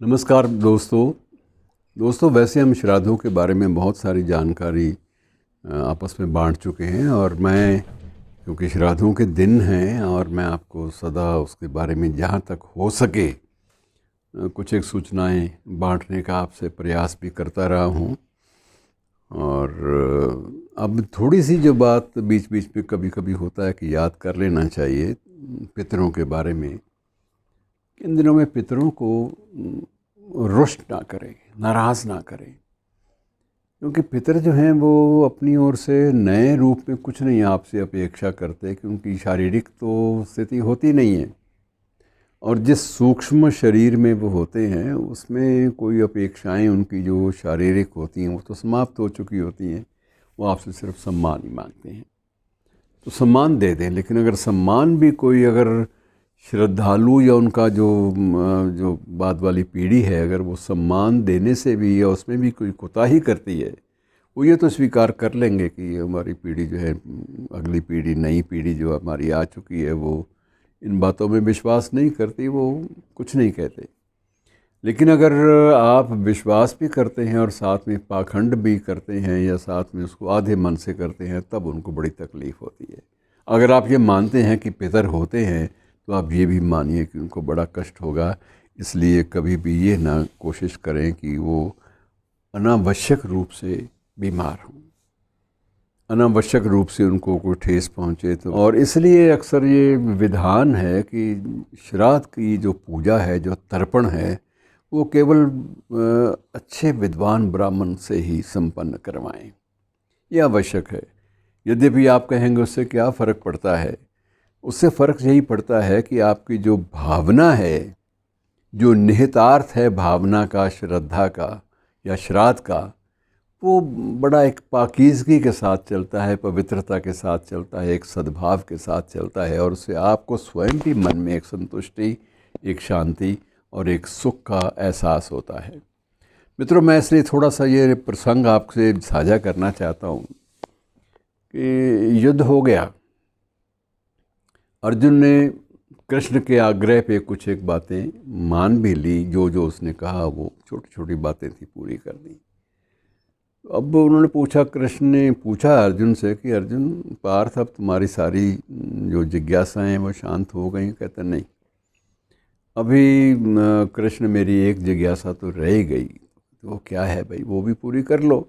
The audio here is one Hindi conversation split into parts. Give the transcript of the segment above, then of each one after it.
नमस्कार दोस्तों वैसे हम श्राद्धों के बारे में बहुत सारी जानकारी आपस में बांट चुके हैं और मैं क्योंकि श्राद्धों के दिन हैं और मैं आपको सदा उसके बारे में जहाँ तक हो सके कुछ एक सूचनाएं बांटने का आपसे प्रयास भी करता रहा हूँ। और अब थोड़ी सी जो बात बीच बीच में कभी कभी होता है कि याद कर लेना चाहिए पितरों के बारे में। इन दिनों में पितरों को रुष्ट ना करें, नाराज़ ना करें, क्योंकि पितर जो हैं वो अपनी ओर से नए रूप में कुछ नहीं आपसे अपेक्षा करते, क्योंकि शारीरिक तो स्थिति होती नहीं है और जिस सूक्ष्म शरीर में वो होते हैं उसमें कोई अपेक्षाएं उनकी जो शारीरिक होती हैं वो तो समाप्त हो चुकी होती हैं। वो आपसे सिर्फ सम्मान ही मांगते हैं, तो सम्मान दे दें। लेकिन अगर सम्मान भी कोई अगर श्रद्धालु या उनका जो बाद वाली पीढ़ी है, अगर वो सम्मान देने से भी या उसमें भी कोई कोताही करती है, वो ये तो स्वीकार कर लेंगे कि हमारी पीढ़ी जो है, अगली पीढ़ी, नई पीढ़ी जो हमारी आ चुकी है, वो इन बातों में विश्वास नहीं करती, वो कुछ नहीं कहते। लेकिन अगर आप विश्वास भी करते हैं और साथ में पाखंड भी करते हैं या साथ में उसको आधे मन से करते हैं, तब उनको बड़ी तकलीफ़ होती है। अगर आप ये मानते हैं कि पितर होते हैं तो आप ये भी मानिए कि उनको बड़ा कष्ट होगा। इसलिए कभी भी ये ना कोशिश करें कि वो अनावश्यक रूप से बीमार हों, अनावश्यक रूप से उनको कोई ठेस पहुँचे। तो और इसलिए अक्सर ये विधान है कि श्राद्ध की जो पूजा है, जो तर्पण है, वो केवल अच्छे विद्वान ब्राह्मण से ही संपन्न करवाएं। ये आवश्यक है। यद्यपि आप कहेंगे उससे क्या फ़र्क पड़ता है? उससे फ़र्क यही पड़ता है कि आपकी जो भावना है, जो निहितार्थ है भावना का, श्रद्धा का या श्राद्ध का, वो बड़ा एक पाकीज़गी के साथ चलता है, पवित्रता के साथ चलता है, एक सद्भाव के साथ चलता है और उससे आपको स्वयं भी मन में एक संतुष्टि, एक शांति और एक सुख का एहसास होता है। मित्रों, मैं इसलिए थोड़ा सा ये प्रसंग आपसे साझा करना चाहता हूँ कि युद्ध हो गया। अर्जुन ने कृष्ण के आग्रह पे कुछ एक बातें मान भी ली, जो उसने कहा वो छोटी छोटी बातें थी, पूरी कर दी। अब उन्होंने पूछा, कृष्ण ने पूछा अर्जुन से कि अर्जुन पार्थ, अब तुम्हारी सारी जो जिज्ञासाएं हैं वो शांत हो गई? कहते नहीं, अभी कृष्ण मेरी एक जिज्ञासा तो रह गई। तो वो क्या है भाई? वो भी पूरी कर लो।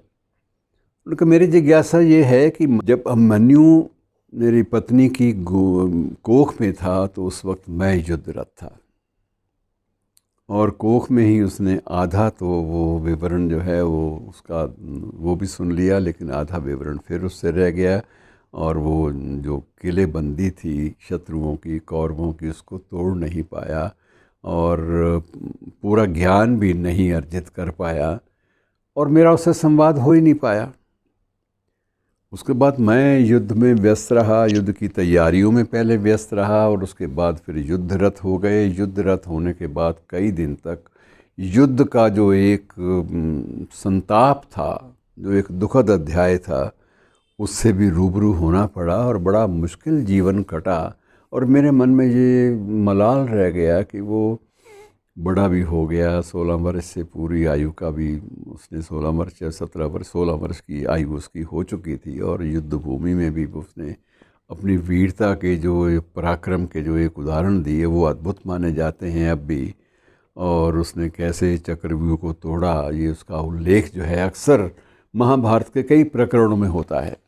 उनका मेरी जिज्ञासा ये है कि जब अभिमन्यु मेरी पत्नी की कोख में था तो उस वक्त मैं युद्धरत था और कोख में ही उसने आधा तो वो विवरण जो है वो उसका वो भी सुन लिया, लेकिन आधा विवरण फिर उससे रह गया और वो जो किलेबंदी थी शत्रुओं की, कौरवों की, उसको तोड़ नहीं पाया और पूरा ज्ञान भी नहीं अर्जित कर पाया और मेरा उससे संवाद हो ही नहीं पाया। उसके बाद मैं युद्ध में व्यस्त रहा, युद्ध की तैयारियों में पहले व्यस्त रहा और उसके बाद फिर युद्धरत हो गए। युद्धरत होने के बाद कई दिन तक युद्ध का जो एक संताप था, जो एक दुखद अध्याय था, उससे भी रूबरू होना पड़ा और बड़ा मुश्किल जीवन कटा। और मेरे मन में ये मलाल रह गया कि वो बड़ा भी हो गया, 16 वर्ष से पूरी आयु का भी उसने 16 वर्ष या 17 वर्ष 16 वर्ष की आयु उसकी हो चुकी थी और युद्ध भूमि में भी उसने अपनी वीरता के जो पराक्रम के जो एक उदाहरण दिए वो अद्भुत माने जाते हैं अब भी। और उसने कैसे चक्रव्यूह को तोड़ा, ये उसका उल्लेख जो है अक्सर महाभारत के कई प्रकरणों में होता है।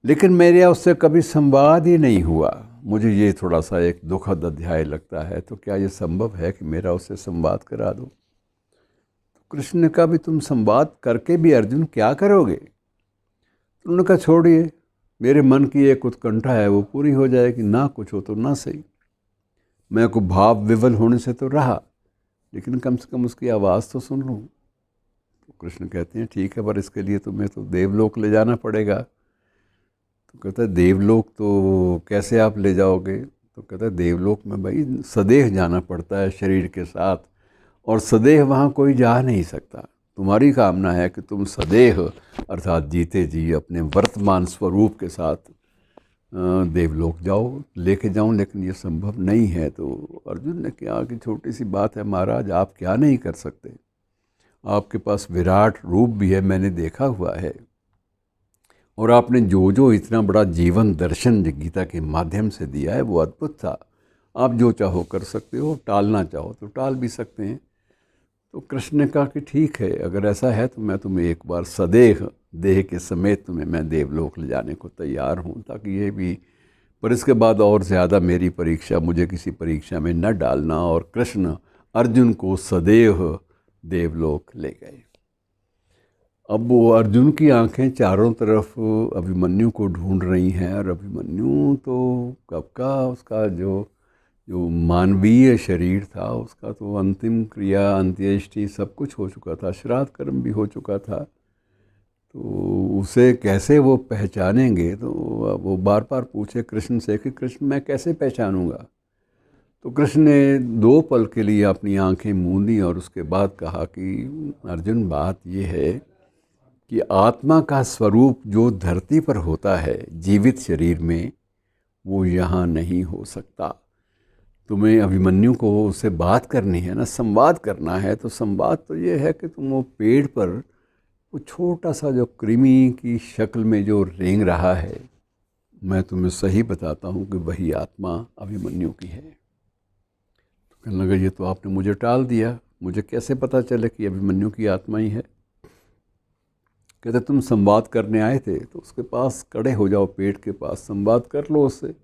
लेकिन मेरे उससे कभी संवाद ही नहीं हुआ। मुझे ये थोड़ा सा एक दुखद अध्याय लगता है। तो क्या ये संभव है कि मेरा उससे संवाद करा दो? तो कृष्ण ने कहा, भी तुम संवाद करके भी अर्जुन क्या करोगे? तो उन्होंने कहा, छोड़िए, मेरे मन की एक उत्कंठा है वो पूरी हो जाएगी, ना कुछ हो तो ना सही। मैं को भाव विवल होने से तो रहा, लेकिन कम से कम उसकी आवाज़ तो सुन लूँ। तो कृष्ण कहते हैं, ठीक है, पर इसके लिए तुम्हें तो देवलोक ले जाना पड़ेगा। तो कहता है, देवलोक तो कैसे आप ले जाओगे? तो कहता है, देवलोक में भाई सदेह जाना पड़ता है शरीर के साथ और सदेह वहाँ कोई जा नहीं सकता। तुम्हारी कामना है कि तुम सदेह अर्थात जीते जी अपने वर्तमान स्वरूप के साथ देवलोक जाओ, लेके जाऊं, लेकिन ये संभव नहीं है। तो अर्जुन ने कहा कि छोटी सी बात है महाराज, आप क्या नहीं कर सकते, आपके पास विराट रूप भी है, मैंने देखा हुआ है, और आपने जो जो इतना बड़ा जीवन दर्शन गीता के माध्यम से दिया है वो अद्भुत था। आप जो चाहो कर सकते हो, टालना चाहो तो टाल भी सकते हैं। तो कृष्ण ने कहा कि ठीक है, अगर ऐसा है तो मैं तुम्हें एक बार सदेह देह के समेत तुम्हें मैं देवलोक ले जाने को तैयार हूँ, ताकि ये भी, पर इसके बाद और ज़्यादा मेरी परीक्षा, मुझे किसी परीक्षा में न डालना। और कृष्ण अर्जुन को सदैव देवलोक ले गए। अब वो अर्जुन की आंखें चारों तरफ अभिमन्यु को ढूंढ रही हैं, और अभिमन्यु तो कब का, उसका जो मानवीय शरीर था उसका तो अंतिम क्रिया, अंत्येष्टि सब कुछ हो चुका था, श्राद्ध कर्म भी हो चुका था। तो उसे कैसे वो पहचानेंगे? तो वो बार बार पूछे कृष्ण से कि कृष्ण मैं कैसे पहचानूंगा? तो कृष्ण ने 2 पल के लिए अपनी आंखें मूंदी और उसके बाद कहा कि अर्जुन, बात ये है कि आत्मा का स्वरूप जो धरती पर होता है जीवित शरीर में, वो यहाँ नहीं हो सकता। तुम्हें अभिमन्यु को उससे बात करनी है ना, संवाद करना है, तो संवाद तो ये है कि तुम वो पेड़ पर वो छोटा सा जो कृमि की शक्ल में जो रेंग रहा है, मैं तुम्हें सही बताता हूँ कि वही आत्मा अभिमन्यु की है। तो कहने लगा, ये तो आपने मुझे टाल दिया, मुझे कैसे पता चले कि अभिमन्यु की आत्मा ही है? कहते तुम संवाद करने आए थे तो उसके पास खड़े हो जाओ, पेड़ के पास संवाद कर लो उससे।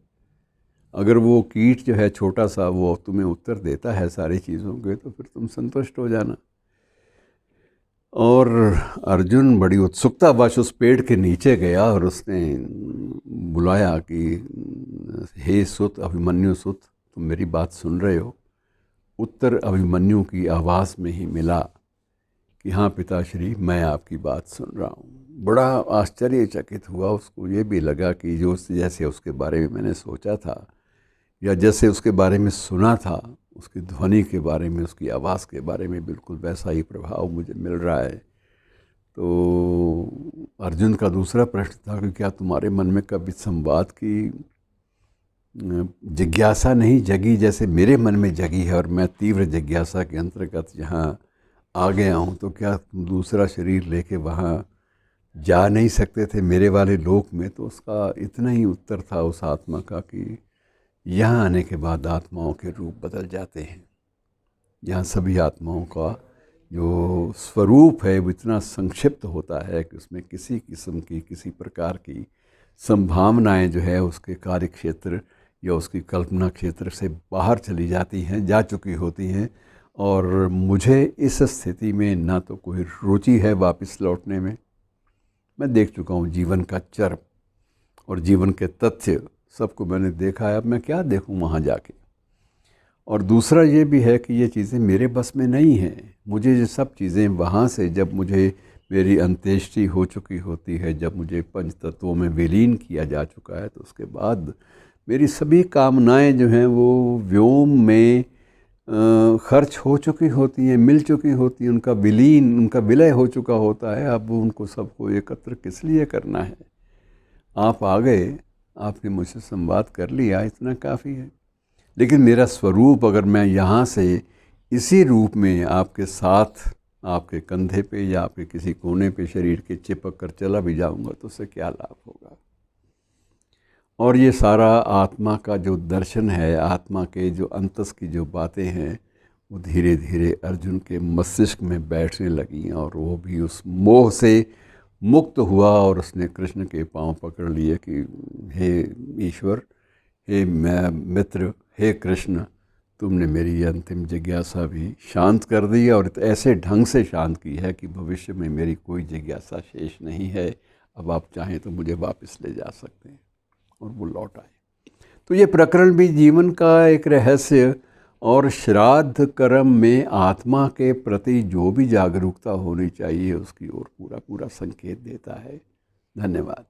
अगर वो कीट जो है छोटा सा वो तुम्हें उत्तर देता है सारी चीज़ों के, तो फिर तुम संतुष्ट हो जाना। और अर्जुन बड़ी उत्सुकतावश उस पेड़ के नीचे गया और उसने बुलाया कि हे सुत, अभिमन्यु सुत, तुम मेरी बात सुन रहे हो? उत्तर अभिमन्यु की आवाज़ में ही मिला कि हाँ पिताश्री, मैं आपकी बात सुन रहा हूँ। बड़ा आश्चर्यचकित हुआ, उसको ये भी लगा कि जो जैसे उसके बारे में मैंने सोचा था या जैसे उसके बारे में सुना था, उसकी ध्वनि के बारे में, उसकी आवाज़ के बारे में बिल्कुल वैसा ही प्रभाव मुझे मिल रहा है। तो अर्जुन का दूसरा प्रश्न था कि क्या तुम्हारे मन में कभी संवाद की जिज्ञासा नहीं जगी जैसे मेरे मन में जगी है, और मैं तीव्र जिज्ञासा के अंतर्गत यहाँ आ गया हूँ, तो क्या तुम दूसरा शरीर लेके वहाँ जा नहीं सकते थे मेरे वाले लोक में? तो उसका इतना ही उत्तर था उस आत्मा का कि यहाँ आने के बाद आत्माओं के रूप बदल जाते हैं। यहाँ सभी आत्माओं का जो स्वरूप है वो इतना संक्षिप्त होता है कि उसमें किसी किस्म की, किसी प्रकार की संभावनाएं जो है उसके कार्य क्षेत्र या उसकी कल्पना क्षेत्र से बाहर चली जाती हैं, जा चुकी होती हैं। और मुझे इस स्थिति में ना तो कोई रुचि है वापस लौटने में। मैं देख चुका हूँ जीवन का चर और जीवन के तथ्य, सबको मैंने देखा है, अब मैं क्या देखूँ वहाँ जाके? और दूसरा ये भी है कि ये चीज़ें मेरे बस में नहीं हैं। मुझे ये सब चीज़ें वहाँ से, जब मुझे मेरी अंत्येष्टि हो चुकी होती है, जब मुझे पंच तत्वों में विलीन किया जा चुका है, तो उसके बाद मेरी सभी कामनाएं जो हैं वो व्योम में खर्च हो चुकी होती हैं, मिल चुकी होती हैं, उनका विलीन, उनका विलय हो चुका होता है। अब उनको सबको एकत्र किस लिए करना है? आप आ गए, आपने मुझसे संवाद कर लिया, इतना काफ़ी है। लेकिन मेरा स्वरूप, अगर मैं यहाँ से इसी रूप में आपके साथ, आपके कंधे पे या आपके किसी कोने पे शरीर के चिपक कर चला भी जाऊँगा, तो उससे क्या लाभ होगा? और ये सारा आत्मा का जो दर्शन है, आत्मा के जो अंतस की जो बातें हैं, वो धीरे धीरे अर्जुन के मस्तिष्क में बैठने लगी, और वो भी उस मोह से मुक्त हुआ और उसने कृष्ण के पांव पकड़ लिए कि हे ईश्वर, हे मैं मित्र, हे कृष्ण, तुमने मेरी ये अंतिम जिज्ञासा भी शांत कर दी, और ऐसे ढंग से शांत की है कि भविष्य में मेरी कोई जिज्ञासा शेष नहीं है। अब आप चाहें तो मुझे वापस ले जा सकते हैं। और वो लौट आए। तो ये प्रकरण भी जीवन का एक रहस्य और श्राद्ध कर्म में आत्मा के प्रति जो भी जागरूकता होनी चाहिए उसकी ओर पूरा पूरा संकेत देता है। धन्यवाद।